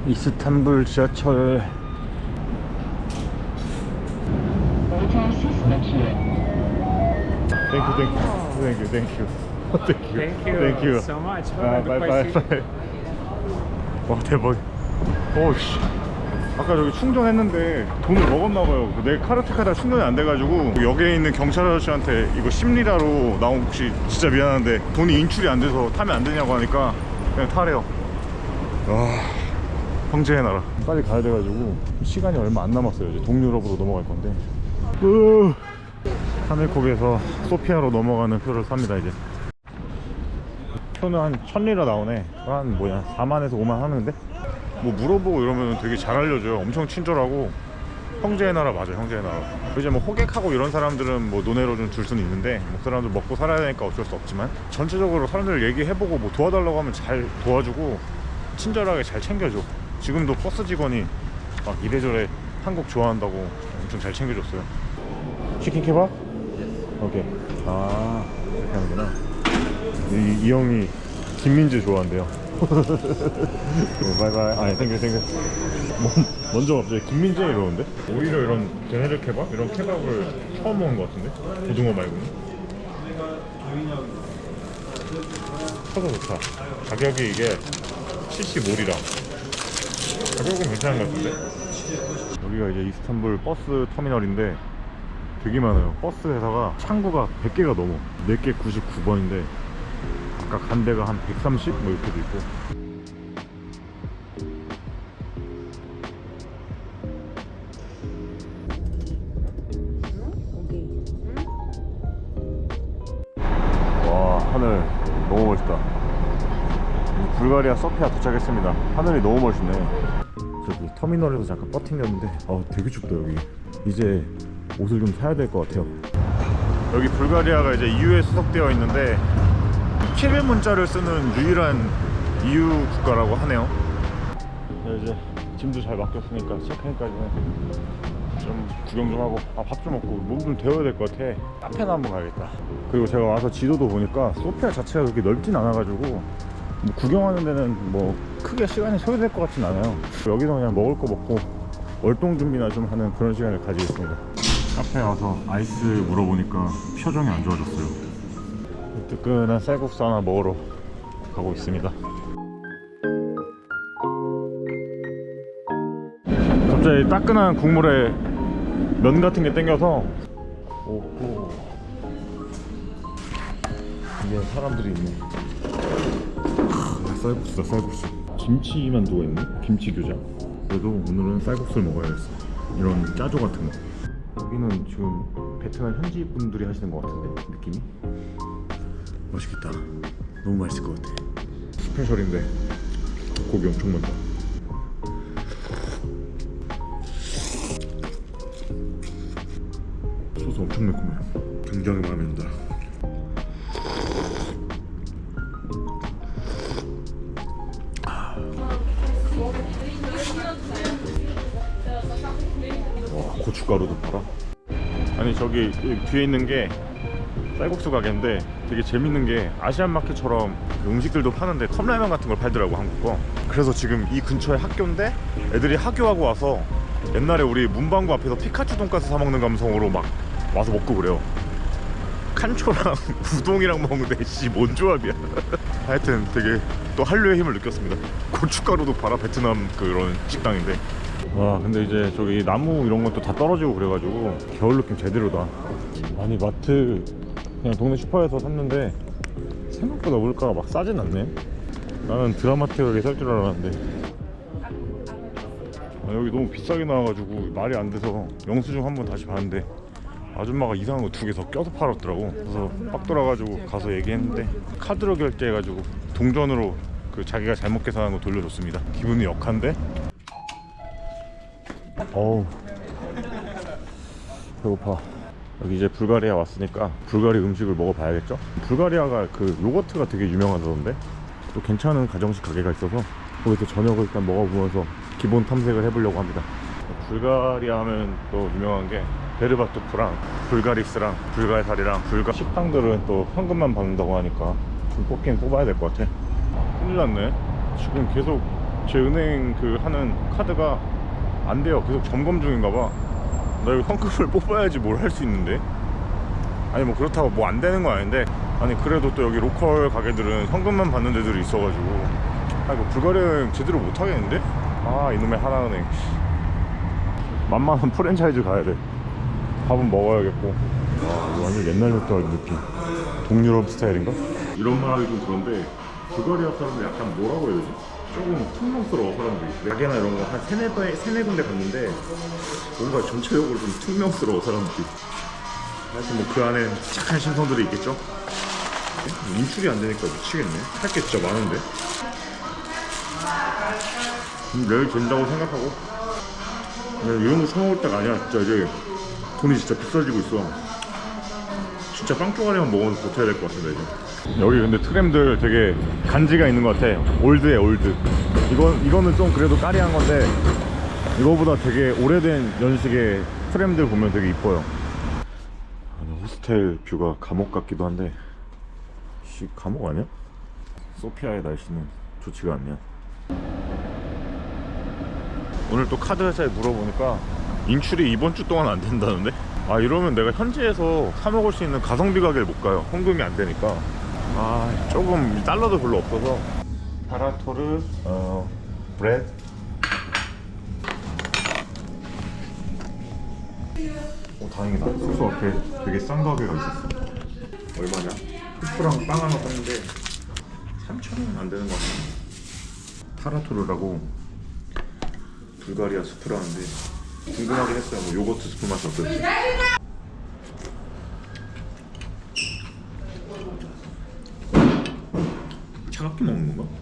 이스탄불 지하철. Thank you so much. 바이바이. 와 대박. 오씨. 아까 저기 충전했는데 돈을 먹었나봐요. 내 카르트카다 충전이 안 돼가지고 역에 있는 경찰 아저씨한테 이거 10리라로 나 혹시 진짜 미안한데 돈이 인출이 안 돼서 타면 안 되냐고 하니까 그냥 타래요. 와, 황제의 나라. 빨리 가야 돼가지고 시간이 얼마 안 남았어요. 이제 동유럽으로 넘어갈 건데. 하멜콕에서 소피아로 넘어가는 표를 삽니다. 이제 표는 한 1000리라 나오네. 한 뭐냐 4만에서 5만 하는데 뭐 물어보고 이러면 되게 잘 알려줘요. 엄청 친절하고. 형제의 나라 맞아요. 형제의 나라. 이제 뭐 호객하고 이런 사람들은 뭐 논외로 좀 줄 수는 있는데 뭐 그 사람들 먹고 살아야 되니까 어쩔 수 없지만 전체적으로 사람들 얘기해보고 뭐 도와달라고 하면 잘 도와주고 친절하게 잘 챙겨줘. 지금도 버스 직원이 막 이래저래 한국 좋아한다고 엄청 잘 챙겨줬어요. 치킨 케밥? 오케이. 아 이렇게 하는구나. 이 형이 김민재 좋아한대요. 바이바이. 아니 땡큐. 먼저 갑자기 김민재 이러는데? 오히려 이런 제네르 케밥? 이런 케밥을 처음 먹은 것 같은데? 고등어 말고는. 커서 좋다. 가격이 이게 75리라. 가격은 괜찮은 것 같은데? 여기가 이제 이스탄불 버스 터미널인데 되게 많아요. 버스 회사가 창구가 100개가 넘어. 4개 99번인데 아까 간 데가 한 130? 뭐 이렇게도 있고. 와, 하늘 너무 멋있다. 불가리아 소피아 도착했습니다. 하늘이 너무 멋있네. 저기 터미널에서 잠깐 버팅겼는데 되게 춥다 여기. 이제 옷을 좀 사야 될 것 같아요. 여기 불가리아가 이제 EU에 수속되어 있는데 키릴 문자를 쓰는 유일한 EU 국가라고 하네요. 이제 짐도 잘 맡겼으니까 체크인까지는 좀 구경 좀 하고 밥 좀 먹고 몸 좀 데워야 될 것 같아. 카페나 한번 가야겠다. 그리고 제가 와서 지도도 보니까 소피아 자체가 그렇게 넓진 않아가지고 뭐 구경하는 데는 뭐 크게 시간이 소요될 것 같진 않아요. 여기서 그냥 먹을 거 먹고 월동 준비나 좀 하는 그런 시간을 가지겠습니다. 카페에 와서 아이스 물어보니까 표정이 안 좋아졌어요. 뜨끈한 쌀국수 하나 먹으러 가고 있습니다. 갑자기 따끈한 국물에 면 같은 게 땡겨서 오호. 이게 사람들이 있네. 쌀국수다 쌀국수. 김치만두가 있네. 김치교자. 그래도 오늘은 쌀국수를 먹어야겠어. 이런 짜조 같은 거. 여기는 지금 베트남 현지 분들이 하시는 것 같은데 느낌이. 맛있겠다. 너무 맛있을 것 같아. 스페셜인데 고기 엄청 많다. 소스 엄청 매콤해요. 굉장히 마음에 든다. 와, 고춧가루도 팔아. 아니 저기 뒤에 있는 게 쌀국수 가게인데 되게 재밌는 게 아시안 마켓처럼 음식들도 파는데 컵라면 같은 걸 팔더라고, 한국 거. 그래서 지금 이 근처에 학교인데 애들이 학교하고 와서 옛날에 우리 문방구 앞에서 피카츄 돈가스 사 먹는 감성으로 막 와서 먹고 그래요. 칸초랑 우동이랑 먹는데 뭔 조합이야. 하여튼 되게 또 한류의 힘을 느꼈습니다. 고춧가루도 팔아. 베트남 그런 식당인데. 와, 근데 이제 저기 나무 이런 것도 다 떨어지고 그래가지고 겨울 느낌 제대로다. 아니 마트 그냥 동네 슈퍼에서 샀는데 생각보다 물가가 막 싸진 않네. 나는 드라마틱하게 살 줄 알았는데 여기 너무 비싸게 나와가지고 말이 안 돼서 영수증 한번 다시 봤는데 아줌마가 이상한 거 2개 더 껴서 팔았더라고. 그래서 빡 돌아가지고 가서 얘기했는데 카드로 결제해가지고 동전으로 그 자기가 잘못 계산한 거 돌려줬습니다. 기분이 역한데? 어우 배고파. 여기 이제 불가리아 왔으니까 불가리 음식을 먹어봐야겠죠? 불가리아가 그 요거트가 되게 유명하던데 또 괜찮은 가정식 가게가 있어서 거기서 저녁을 일단 먹어보면서 기본 탐색을 해보려고 합니다. 불가리아 하면 또 유명한 게 베르바투프랑 불가리스랑 불가살이랑 불가 식당들은 또 현금만 받는다고 하니까 좀 뽑긴 뽑아야 될 것 같아. 큰일 났네. 지금 계속 제 은행 그 하는 카드가 안 돼요. 계속 점검 중인가 봐. 나 이거 현금을 뽑아야지 뭘 할 수 있는데. 아니 뭐 그렇다고 뭐 안 되는 건 아닌데, 아니 그래도 또 여기 로컬 가게들은 현금만 받는 데들이 있어가지고 아니 뭐 불가리아 제대로 못 하겠는데? 아 이놈의 하나은행. 만만한 프랜차이즈 가야 돼. 밥은 먹어야겠고. 와 이거 완전 옛날 맥도날드 느낌. 동유럽 스타일인가? 이런 말 하기 좀 그런데 불가리아 사람들 약간 뭐라고 해야 되지? 조금 퉁명스러워 사람들이. 가게나 이런 거 한 세네 군데 갔는데 뭔가 전체적으로 좀 퉁명스러워 사람들이. 하여튼 뭐 그 안에 착한 신성들이 있겠죠? 인출이 안 되니까 미치겠네. 할 게 진짜 많은데. 내일 된다고 생각하고. 이런 거 처먹을 때가 아니야. 진짜 이제 돈이 진짜 비싸지고 있어. 진짜 빵 쪼가리만 먹어도 버텨야 될 것 같습니다 이제. 여기 근데 트램들 되게 간지가 있는 것 같아. 올드해 올드. 이거는 좀 그래도 까리한 건데 이거보다 되게 오래된 연식의 트램들 보면 되게 이뻐요. 호스텔 뷰가 감옥 같기도 한데, 씨 감옥 아니야? 소피아의 날씨는 좋지가 않냐. 오늘 또 카드 회사에 물어보니까 인출이 이번 주 동안 안 된다는데? 아 이러면 내가 현지에서 사 먹을 수 있는 가성비 가게를 못 가요. 현금이 안 되니까. 아 조금 달러도 별로 없어서. 타라토르 브레드. 다행이다. 숙소 앞에 되게 싼 가게가 있었어. 얼마냐? 스프랑 빵 하나 샀는데 3,000원 안 되는 거 같아. 타라토르라고 불가리아 스프라는데 궁금하긴 했어요. 뭐 요거트 스프 맛이 어떨지. 차갑게 먹는 건가?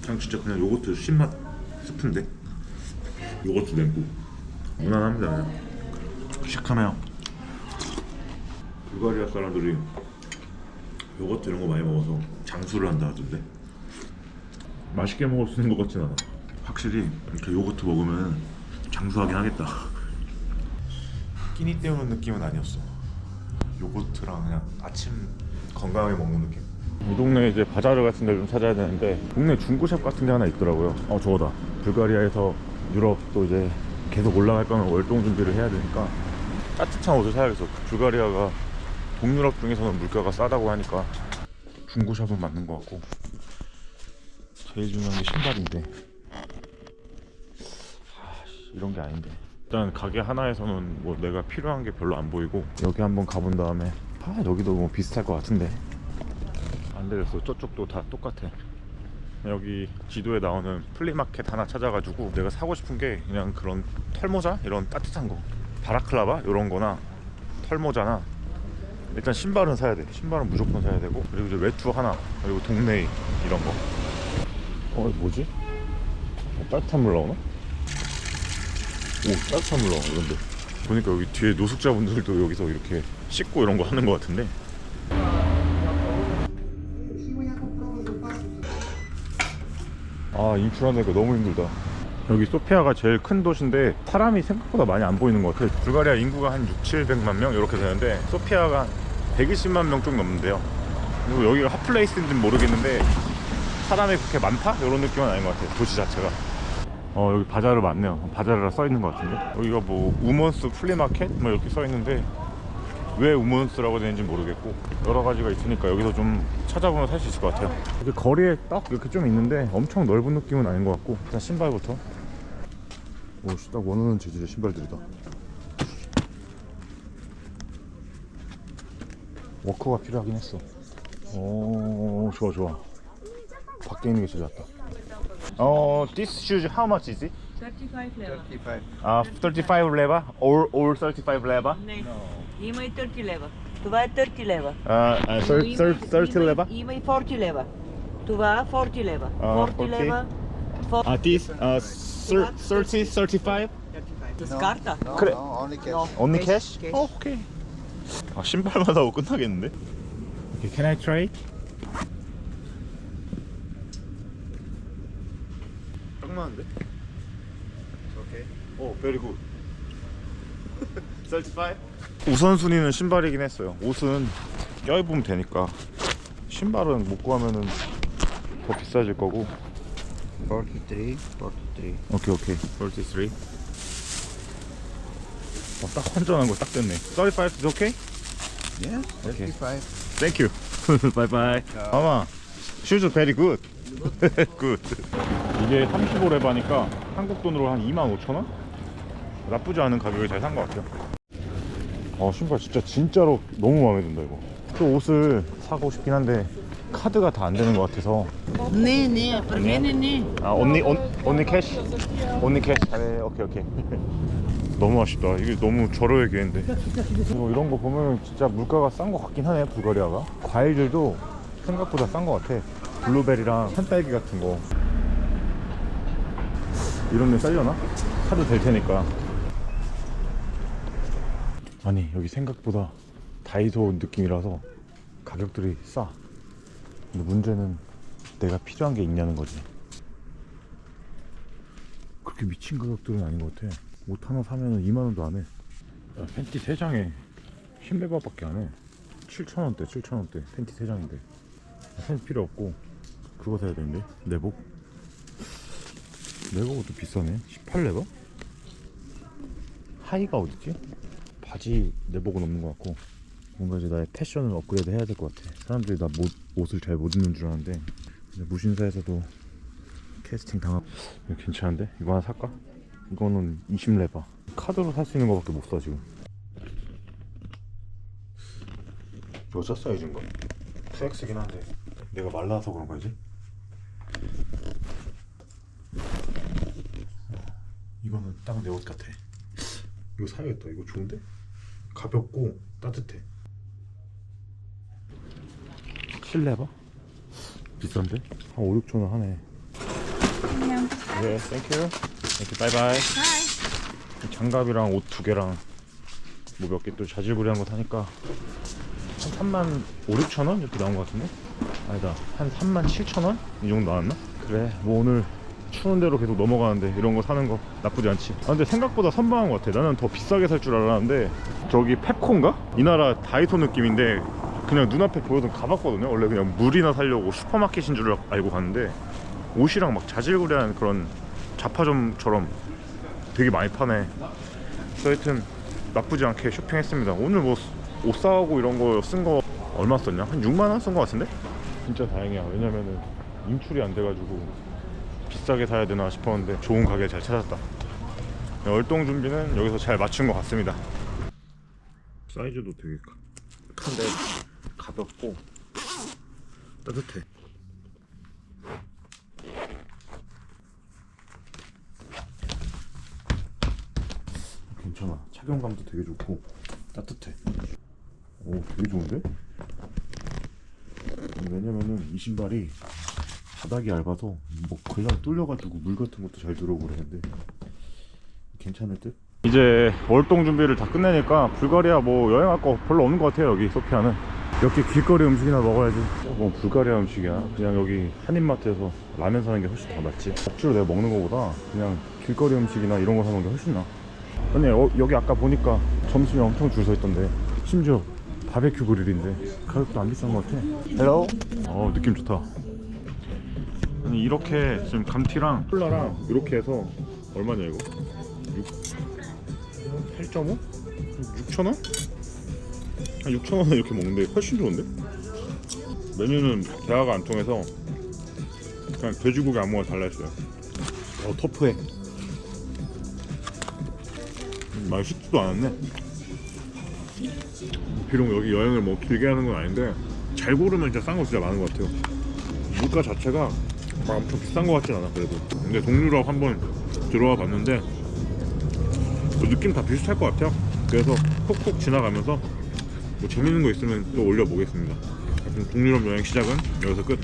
그냥 진짜 그냥 요거트 신맛 스프인데 요거트 냉국 무난합니다. 그냥 시큼해요. 불가리아 사람들이 요거트 이런 거 많이 먹어서 장수를 한다 하던데 맛있게 먹을 수 있는 것 같진 않아. 확실히 이렇게 요거트 먹으면 장수하긴 하겠다. 끼니 때우는 느낌은 아니었어. 요거트랑 그냥 아침 건강하게 먹는 느낌. 이 동네에 이제 바자르 같은 데를 좀 찾아야 되는데 동네 중고샵 같은 게 하나 있더라고요. 저거다. 불가리아에서 유럽 또 이제 계속 올라갈 거면 월동 준비를 해야 되니까 따뜻한 옷을 사야겠어. 불가리아가 동유럽 중에서는 물가가 싸다고 하니까 중고샵은 맞는 것 같고, 제일 중요한 게 신발인데 이런 게 아닌데. 일단 가게 하나에서는 뭐 내가 필요한 게 별로 안 보이고 여기 한번 가본 다음에 여기도 뭐 비슷할 것 같은데 안 되겠어. 저쪽도 다 똑같아. 여기 지도에 나오는 플리마켓 하나 찾아가지고 내가 사고 싶은 게 그냥 그런 털모자? 이런 따뜻한 거 바라클라바? 이런 거나 털모자나 일단 신발은 사야 돼. 신발은 무조건 사야 되고, 그리고 이제 외투 하나, 그리고 동네이 이런 거. 뭐지? 따뜻한 물 나오나? 오 따뜻한 물 나오나 이런데. 보니까 여기 뒤에 노숙자분들도 여기서 이렇게 씻고 이런 거 하는 거 같은데. 인출하니까 너무 힘들다. 여기 소피아가 제일 큰 도시인데 사람이 생각보다 많이 안 보이는 것 같아요. 불가리아 인구가 한 600~700만 명 이렇게 되는데 소피아가 120만 명 좀 넘는데요. 그리고 여기가 핫플레이스인지는 모르겠는데 사람이 그렇게 많다? 이런 느낌은 아닌 것 같아요. 도시 자체가. 여기 바자르 맞네요. 바자르라 써있는 것 같은데. 여기가 뭐 우먼스 플리마켓? 뭐 이렇게 써있는데 왜 우먼스라고 되는지 모르겠고 여러 가지가 있으니까 여기서 좀 찾아보면 살 수 있을 것 같아요. 이렇게 거리에 딱 이렇게 좀 있는데 엄청 넓은 느낌은 아닌 것 같고. 일단 신발부터. 딱 원하는 재질의 신발들이다. 워커가 필요하긴 했어. 좋아. 밖에 있는 게 제일 낫다. This shoes how much is it? 35 leva. 35 leva or 35 leva? No. Ima i 30 leva. Tu va 30 leva. 30 leva? Ima i 40 leva. Tu va 40 leva. 40 40. leva. This 30, 35? Scarta? 그래. No, only cash. Only Cash, cash? cash. 오케이. 신발만 사고 끝나겠는데? Okay, can I try it? 딱 맞는데? Okay. very good. 35? 우선순위는 신발이긴 했어요. 옷은 껴입으면 되니까. 신발은 못 구하면은 더 비싸질 거고. 43, 43. 오케이 43. 딱 환전한 거 딱 됐네. 35 is okay? Yes, Okay. 35. Thank you. Bye bye. 마마, shoes very good. good. 이게 35레바니까 한국 돈으로 한 25,000원? 나쁘지 않은 가격에 잘 산 것 같아요. 신발 진짜로 너무 마음에 든다 이거. 또 옷을 사고 싶긴 한데 카드가 다 안 되는 것 같아서. Né, perché né? only cash? only cash. 네, 오케이. 너무 아쉽다. 이게 너무 절호의 기회인데. 이런 거 보면 진짜 물가가 싼 것 같긴 하네, 불가리아가. 과일들도 생각보다 싼 것 같아. 블루베리랑 산딸기 같은 거. 이런 데 살려나? 사도 될 테니까. 아니, 여기 생각보다 다이소 느낌이라서 가격들이 싸. 근데 문제는 내가 필요한 게 있냐는 거지. 그렇게 미친 가격들은 아닌 것 같아. 옷 하나 사면 2만원도 안 해. 야, 팬티 3장에 10레바밖에 안 해. 7,000원대 팬티 3장인데 팬티 필요 없고 그거 사야 되는데. 내복은 또 비싸네. 18레바? 하의가 어딨지? 바지 내복은 없는 것 같고. 뭔가 이제 나의 패션을 업그레이드 해야 될 것 같아. 사람들이 나 옷을 잘 못 입는 줄 아는데 무신사에서도 캐스팅 당하고. 이거 괜찮은데? 이거 하나 살까? 이거는 20레바. 카드로 살 수 있는 거밖에 못 사 지금. 여자 사이즈인가? 2X긴 한데 내가 말라서 그런 거지? 이거는 딱 내 옷 같아. 이거 사야겠다. 이거 좋은데? 가볍고 따뜻해. 7레바? 비싼데? 한 5, 6천원 하네. 네, 땡큐. 이렇게 바이바이. 장갑이랑 옷 2개랑 뭐 몇 개 또 자질구레한 거 사니까 한 3만 5, 6천원? 이렇게 나온 거 같은데? 아니다, 한 3만 7천원? 이 정도 나왔나? 그래, 뭐 오늘 추운 대로 계속 넘어가는데 이런 거 사는 거 나쁘지 않지. 근데 생각보다 선방한 것 같아. 나는 더 비싸게 살 줄 알았는데 저기 펩코인가? 이 나라 다이소 느낌인데 그냥 눈앞에 보여서 가봤거든요. 원래 그냥 물이나 사려고 슈퍼마켓인 줄 알고 갔는데 옷이랑 막 자질구레한 그런 잡화점처럼 되게 많이 파네. 그래서 하여튼 나쁘지 않게 쇼핑했습니다. 오늘 뭐 옷 사고 이런 거 쓴 거 얼마 썼냐? 한 6만원 쓴 거 같은데? 진짜 다행이야. 왜냐면은 인출이 안 돼가지고 비싸게 사야 되나 싶었는데 좋은 가게 잘 찾았다. 월동 준비는 여기서 잘 맞춘 것 같습니다. 사이즈도 되게 큰데 가볍고 따뜻해. 괜찮아. 착용감도 되게 좋고 따뜻해. 오, 되게 좋은데? 왜냐면은 이 신발이 바닥이 얇아서 뭐 그냥 뚫려가지고 물 같은 것도 잘 들어오고 그러는데 괜찮을 듯? 이제 월동 준비를 다 끝내니까 불가리아 뭐 여행할 거 별로 없는 것 같아요. 여기 소피아는 이렇게 길거리 음식이나 먹어야지. 뭐 불가리아 음식이야. 그냥 여기 한인마트에서 라면 사는 게 훨씬 더 낫지. 억지로 내가 먹는 거보다 그냥 길거리 음식이나 이런 거 사는 게 훨씬 나아. 아니 여기 아까 보니까 점심에 엄청 줄 서 있던데. 심지어 바베큐 그릴인데 가격도 안 비싼 것 같아. 헬로. 느낌 좋다. 아니 이렇게 지금 감튀랑 콜라랑 이렇게 해서 얼마냐 이거? 8.5? 6,000원? 한 6,000원에 이렇게 먹는데 훨씬 좋은데? 메뉴는 대화가 안 통해서 그냥 돼지고기 아무거나 달라 했어요. 터프해. 많이 쉽지도 않았네. 비록 여기 여행을 뭐 길게 하는 건 아닌데 잘 고르면 진짜 싼 거 진짜 많은 것 같아요. 물가 자체가 막 엄청 비싼 것 같진 않아 그래도. 근데 동유럽 한번 들어와 봤는데 뭐 느낌 다 비슷할 것 같아요. 그래서 콕콕 지나가면서 뭐 재밌는 거 있으면 또 올려보겠습니다. 하여튼 동유럽 여행 시작은 여기서 끝.